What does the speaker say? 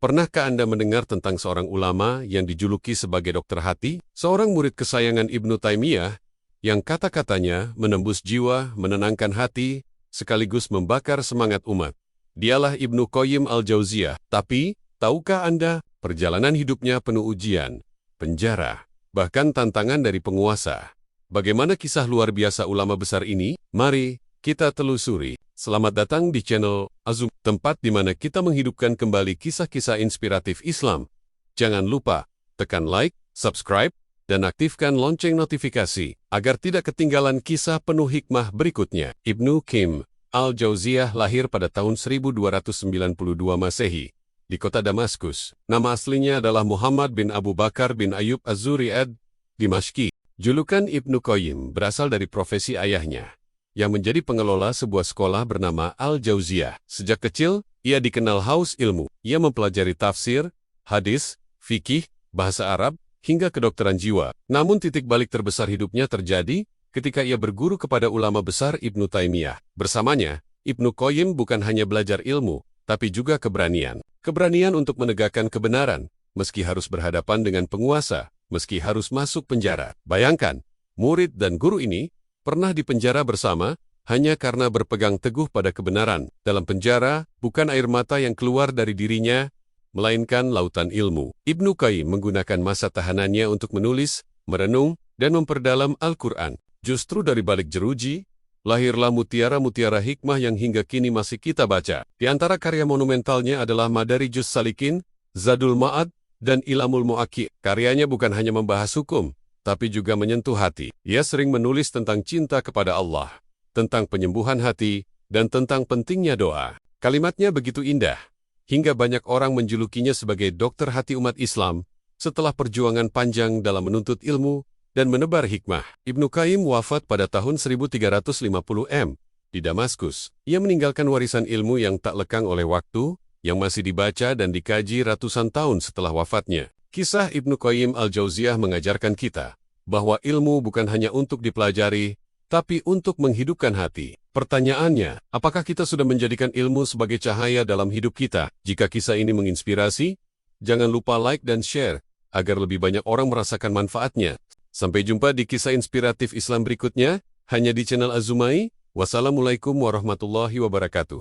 Pernahkah Anda mendengar tentang seorang ulama yang dijuluki sebagai dokter hati? Seorang murid kesayangan Ibnu Taimiyah yang kata-katanya menembus jiwa, menenangkan hati, sekaligus membakar semangat umat. Dialah Ibnu Qayyim al-Jauziyah. Tapi, tahukah Anda, perjalanan hidupnya penuh ujian, penjara, bahkan tantangan dari penguasa. Bagaimana kisah luar biasa ulama besar ini? Mari kita telusuri. Selamat datang di channel Azum, tempat di mana kita menghidupkan kembali kisah-kisah inspiratif Islam. Jangan lupa tekan like, subscribe, dan aktifkan lonceng notifikasi agar tidak ketinggalan kisah penuh hikmah berikutnya. Ibnu Qayyim al-Jauziyah lahir pada tahun 1292 Masehi di kota Damaskus. Nama aslinya adalah Muhammad bin Abu Bakar bin Ayyub Az-Zuri'ad Dimashqi. Julukan Ibnu Qayyim berasal dari profesi ayahnya, yang menjadi pengelola sebuah sekolah bernama Al-Jauziyah. Sejak kecil, ia dikenal haus ilmu. Ia mempelajari tafsir, hadis, fikih, bahasa Arab, hingga kedokteran jiwa. Namun titik balik terbesar hidupnya terjadi ketika ia berguru kepada ulama besar Ibnu Taimiyah. Bersamanya, Ibnu Qayyim bukan hanya belajar ilmu, tapi juga keberanian. Keberanian untuk menegakkan kebenaran, meski harus berhadapan dengan penguasa, meski harus masuk penjara. Bayangkan, murid dan guru ini pernah dipenjara bersama, hanya karena berpegang teguh pada kebenaran. Dalam penjara, bukan air mata yang keluar dari dirinya, melainkan lautan ilmu. Ibnu Qayyim menggunakan masa tahanannya untuk menulis, merenung, dan memperdalam Al-Quran. Justru dari balik jeruji, lahirlah mutiara-mutiara hikmah yang hingga kini masih kita baca. Di antara karya monumentalnya adalah Madarijus Salikin, Zadul Ma'ad, dan Ilamul Mu'aqi. Karyanya bukan hanya membahas hukum, tapi juga menyentuh hati. Ia sering menulis tentang cinta kepada Allah, tentang penyembuhan hati, dan tentang pentingnya doa. Kalimatnya begitu indah, hingga banyak orang menjulukinya sebagai dokter hati umat Islam setelah perjuangan panjang dalam menuntut ilmu dan menebar hikmah. Ibnu Qayyim wafat pada tahun 1350 di Damaskus. Ia meninggalkan warisan ilmu yang tak lekang oleh waktu, yang masih dibaca dan dikaji ratusan tahun setelah wafatnya. Kisah Ibnu Qayyim al-Jauziyah mengajarkan kita bahwa ilmu bukan hanya untuk dipelajari, tapi untuk menghidupkan hati. Pertanyaannya, apakah kita sudah menjadikan ilmu sebagai cahaya dalam hidup kita? Jika kisah ini menginspirasi, jangan lupa like dan share, agar lebih banyak orang merasakan manfaatnya. Sampai jumpa di kisah inspiratif Islam berikutnya, hanya di channel Azumai. Wassalamualaikum warahmatullahi wabarakatuh.